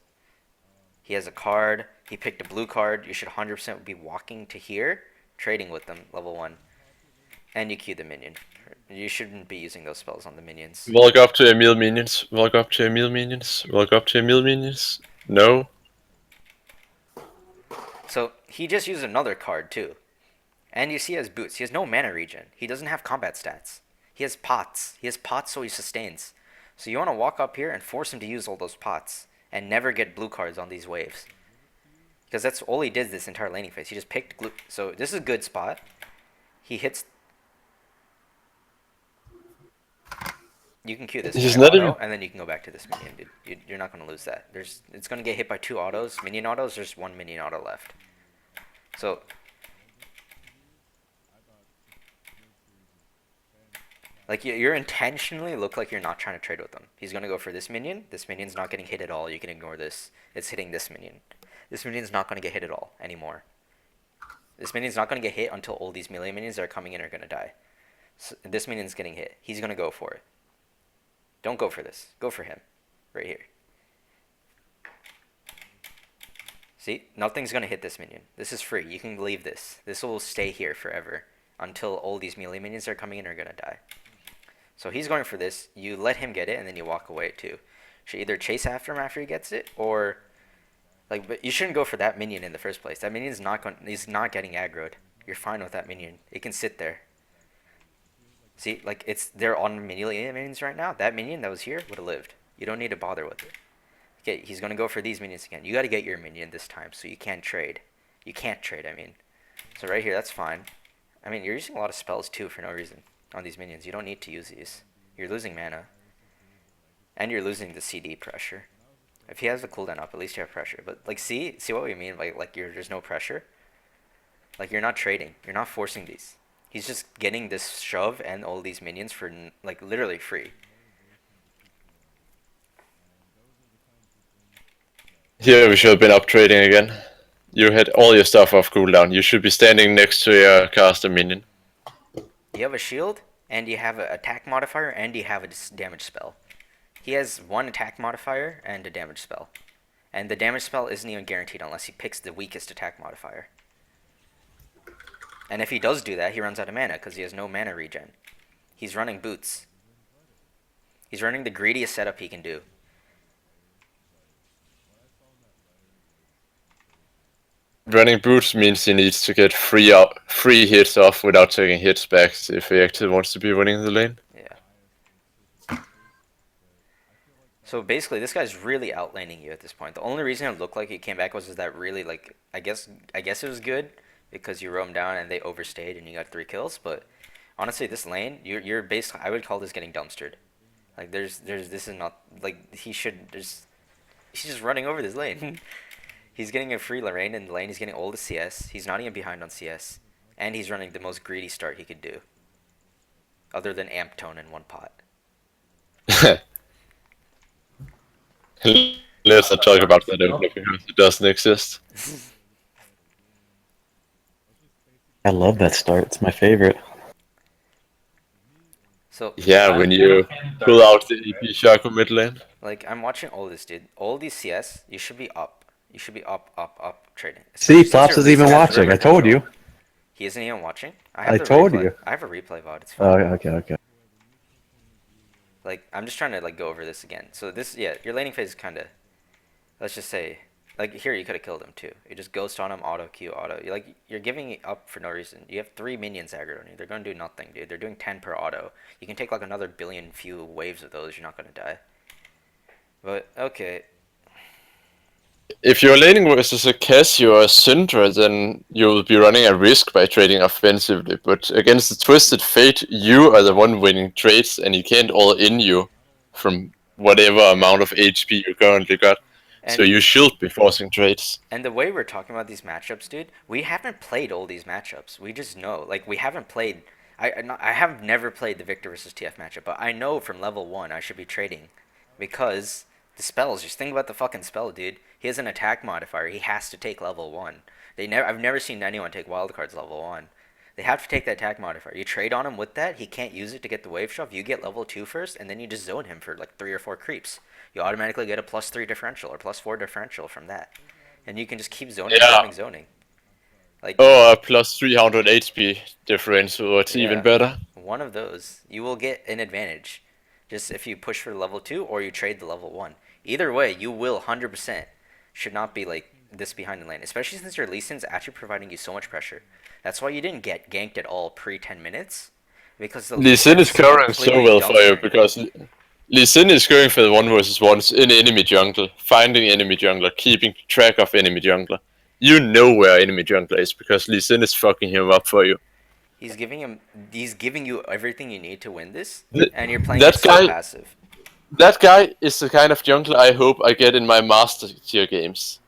He has a card. He picked a blue card. You should 100% be walking to here, trading with them, level 1. And you queue the minion. You shouldn't be using those spells on the minions. Walk up to Emil minions. Walk up to Emil minions. Walk up to Emil minions. No. So he just used another card too. And you see he has boots. He has no mana regen. He doesn't have combat stats. He has pots. He has pots so he sustains. So you want to walk up here and force him to use all those pots. And never get blue cards on these waves. Because that's all he did this entire laning phase. He just picked glue. So this is a good spot. He hits. You can queue this He's for not auto, even- and then you can go back to this minion, dude. You're not going to lose that. It's going to get hit by 2 autos. Minion autos, there's 1 minion auto left. So like, you're intentionally look like you're not trying to trade with them. He's going to go for this minion. This minion's not getting hit at all. You can ignore this. It's hitting this minion. This minion's not going to get hit at all anymore. This minion's not going to get hit until all these melee minions that are coming in are going to die. So this minion's getting hit. He's going to go for it. Don't go for this. Go for him. Right here. See? Nothing's going to hit this minion. This is free. You can leave this. This will stay here forever until all these melee minions that are coming in are going to die. So he's going for this. You let him get it, and then you walk away too. You should either chase after him after he gets it, or like, but you shouldn't go for that minion in the first place. That minion's not going. He's not getting aggroed. You're fine with that minion. It can sit there. See, like, they're on melee minions right now. That minion that was here would have lived. You don't need to bother with it. Okay, he's gonna go for these minions again. You got to get your minion this time, so you can't trade. You can't trade. I mean, so right here, that's fine. I mean, you're using a lot of spells too for no reason on these minions. You don't need to use these. You're losing mana. And you're losing the CD pressure. If he has the cooldown up, at least you have pressure. But, like, see what we mean? Like there's no pressure? Like, you're not trading. You're not forcing these. He's just getting this shove and all these minions for, like, literally free. Here we should have been up trading again. You had all your stuff off cooldown. You should be standing next to your caster minion. You have a shield, and you have an attack modifier, and you have a damage spell. He has 1 attack modifier and a damage spell. And the damage spell isn't even guaranteed unless he picks the weakest attack modifier. And if he does do that, he runs out of mana because he has no mana regen. He's running boots. He's running the greediest setup he can do. Running boots means he needs to get free hits off without taking hits back if he actually wants to be winning the lane. Yeah. So basically, this guy's really outlaning you at this point. The only reason it looked like he came back was that really, like, I guess it was good because you roamed down and they overstayed and you got 3 kills. But honestly, this lane, you're basically, I would call this getting dumpstered. Like, this is not, like, he's just running over this lane. He's getting a free lane in the lane. He's getting all the CS. He's not even behind on CS. And he's running the most greedy start he could do. Other than amp tone in 1 pot. Let's not talk about that because it doesn't exist. I love that start. It's my favorite. So Yeah, when you pull out the EP Shaco mid lane. like I'm watching all this, dude. All these CS, you should be up. You should be up, up, up trading. See, Especially since Plops your is Lee Sin even has watching. river I told control. you. He isn't even watching. I have I the told replay. you. I have a replay VOD. It's Oh, fine. okay. Like I'm just trying to like go over this again. So this, yeah, your laning phase is kind of, let's just say, like here you could have killed him too. You just ghost on him, auto Q, auto. You're giving it up for no reason. You have 3 minions aggroed on you. They're gonna do nothing, dude. They're doing 10 per auto. You can take like another billion few waves of those. You're not gonna die. But okay, If you're laning versus a Cassie or a Syndra, then you'll be running a risk by trading offensively. But against the Twisted Fate, you are the one winning trades, and he can't all in you from whatever amount of HP you currently got. So and you should be forcing trades. And the way we're talking about these matchups, dude, we haven't played all these matchups. We just know. Like, we haven't played. I have never played the Victor versus TF matchup, but I know from level 1 I should be trading. Because the spells, just think about the fucking spell, dude. He has an attack modifier. He has to take level 1. I've never seen anyone take wildcards level 1. They have to take the attack modifier. You trade on him with that, he can't use it to get the wave shove. You get level 2 first, and then you just zone him for like 3 or 4 creeps. You automatically get a +3 differential or +4 differential from that. And you can just keep zoning, Yeah. zoning. Like, Or a plus 300 HP differential, or it's even yeah, better. one of those. You will get an advantage. Just if you push for level 2 or you trade the level 1. Either way, you will 100% should not be like this behind the lane. Especially since your Lee Sin's actually providing you so much pressure. That's why you didn't get ganked at all pre 10 minutes. Because the Lee Sin is current so completely well for you dumpstering. because Lee Sin is going for the 1v1s in enemy jungle, finding enemy jungler, keeping track of enemy jungler. You know where enemy jungler is because Lee Sin is fucking him up for you. He's giving you everything you need to win this, Th- and you're playing it that so guy, passive. that guy is the kind of jungler I hope I get in my master tier games.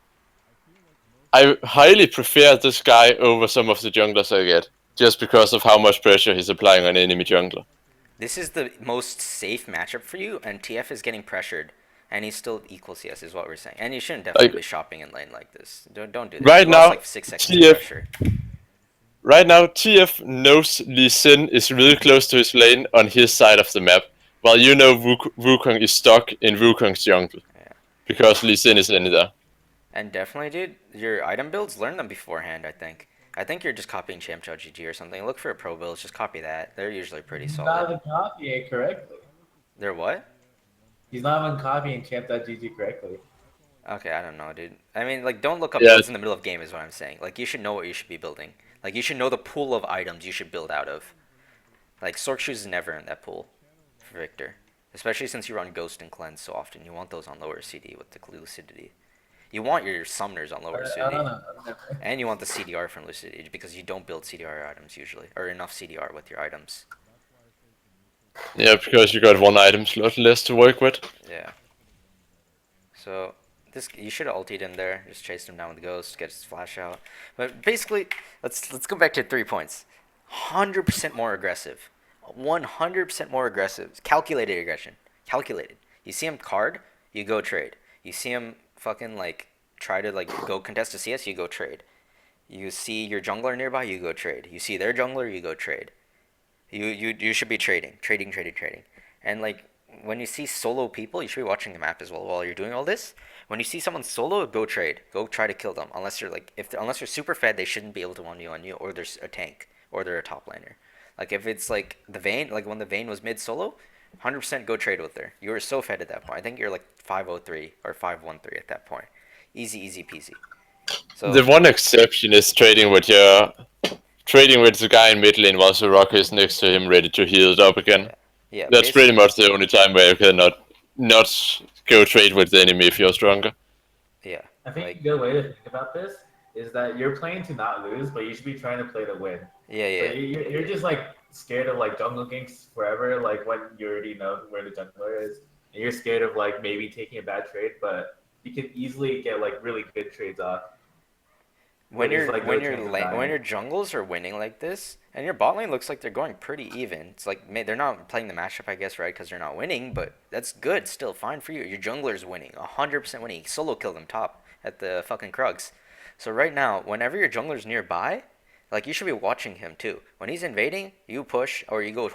I highly prefer this guy over some of the junglers I get, just because of how much pressure he's applying on enemy jungler. This is the most safe matchup for you, and TF is getting pressured, and he's still equal CS, is what we're saying. And you shouldn't definitely Like be shopping in lane like this. Don't do this. right You lost now, like 6 seconds of TF pressure. Right now, TF knows Lee Sin is really close to his lane on his side of the map, while you know Wukong is stuck in Wukong's jungle, Yeah. because Lee Sin is in there. And definitely, dude, your item builds, learn them beforehand, I think. I think you're just copying Champ Chow GG or something. Look for a pro build, just copy that. They're usually pretty He's solid. not even copying it correctly. They're what? He's not even copying champ.gg correctly. Okay, I don't know, dude. I mean, like, don't look up Yeah, builds in the middle of game is what I'm saying. Like, you should know what you should be building. Like, you should know the pool of items you should build out of. Like, Sork Shoes is never in that pool for Victor. Especially since you run Ghost and Cleanse so often. You want those on lower CD with the Lucidity. You want your Summoners on lower I CD. don't know. And you want the CDR from Lucidity because you don't build CDR items usually. Or enough CDR with your items. yeah, because you got one item slot less to work with. Yeah. So, you should have ultied in there. Just chased him down with the Ghost, get his flash out. But basically, let's go back to 3 points. 100% more aggressive. 100% more aggressive. Calculated aggression. Calculated. You see him card, you go trade. You see him fucking like try to like go contest a CS, you go trade. You see your jungler nearby, you go trade. You see their jungler, you go trade. You should be trading. And like when you see solo people, you should be watching the map as well while you're doing all this. When you see someone solo, go trade. Go try to kill them. Unless you're like unless you're super fed, they shouldn't be able to 1v on you, or there's a tank, or they're a top laner. Like if it's like the Vayne, like when the Vayne was mid solo, 100% go trade with her. You were so fed at that point. I think you're like 503 or 513 at that point. Easy peasy. So The one exception is trading with the guy in mid lane while Soraka is next to him ready to heal it up again. yeah, That's pretty much the only time where you cannot not go trade with the enemy if you're stronger. yeah. I think Like, a good way to think about this is that you're playing to not lose, but you should be trying to play to win. yeah, So yeah. you're just like scared of like jungle ganks forever, like when you already know where the jungler is, and you're scared of like maybe taking a bad trade, but you can easily get like really good trades off. When But it's, your like, when no your chance of when dying. your jungles are winning like this, and your bot lane looks like they're going pretty even. It's like they're not playing the matchup, I guess, right? Because they're not winning, but that's good still. Fine for you. Your jungler's winning, 100% winning. Solo killed them top at the fucking Krugs. So right now, whenever your jungler's nearby, Like you should be watching him too. When he's invading, you push or you go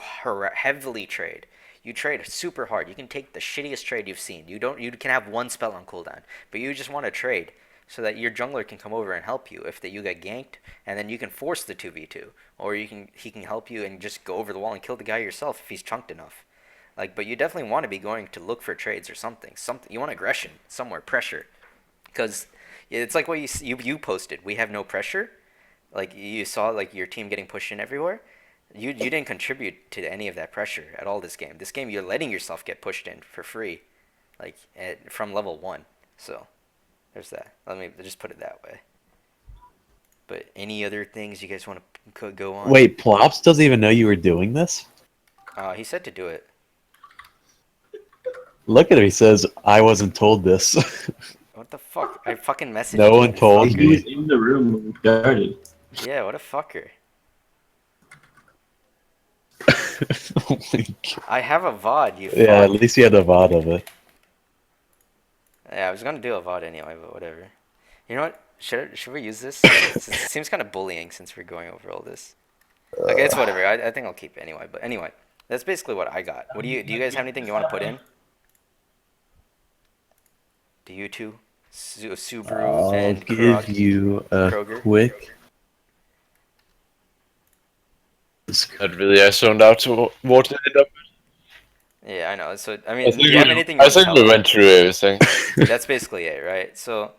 heavily trade. You trade super hard. You can take the shittiest trade you've seen. You can have one spell on cooldown, but you just want to trade so that your jungler can come over and help you if you get ganked, and then you can force the 2v2, or he can help you and just go over the wall and kill the guy yourself if he's chunked enough. Like, but you definitely want to be going to look for trades or something. Something you want aggression somewhere, pressure, because it's like what you posted. We have no pressure. Like you saw like your team getting pushed in everywhere. You didn't contribute to any of that pressure at all this game. This game you're letting yourself get pushed in for free, like from level 1. So there's that. Let me just put it that way. But any other things you guys want to go on? Wait, Plops doesn't even know you were doing this? He said to do it. Look at him. He says, "I wasn't told this." What the fuck? I fucking messaged No you, one you told fucker. me. He was in the room when we started. Yeah, what a fucker. Oh my God. I have a VOD, you Yeah, at fuck. least you had the VOD of it. Yeah, I was gonna do a VOD anyway, but whatever. You know what? Should we use this? It seems kind of bullying since we're going over all this. Okay, it's whatever. I think I'll keep it anyway. But anyway, that's basically what I got. Do you guys have anything you want to put in? Do you two? Subaru I'll and give Krog? you a Kroger? quick. Not really. I zoned out to what it ended up. Yeah, I know. So I I mean, think, do you have anything you want to we tell? went through everything. That's basically it, right? So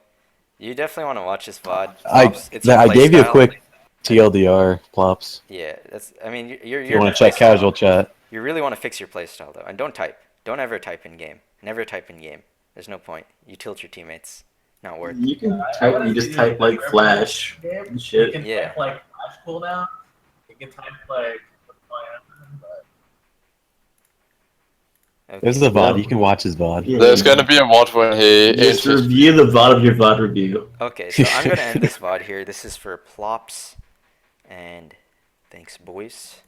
you definitely want to watch this VOD. I Plops, it's your I gave you a playstyle. quick TLDR, Plops. Yeah, that's. I mean, you're. If you want to check casual chat. You really want to fix your playstyle though, and don't type. Don't ever type in game. Never type in game. There's no point. You tilt your teammates. Not worth. You can type. You just type like flash and You shit. can Yeah. type like flash cooldown. You can type like what's going on, but Okay. There's the VOD. You can watch his VOD. Yeah, There's gonna be a mod when he just enters. review the VOD of your VOD review. Okay, so I'm gonna end this VOD here. This is for Plops, and thanks, boys.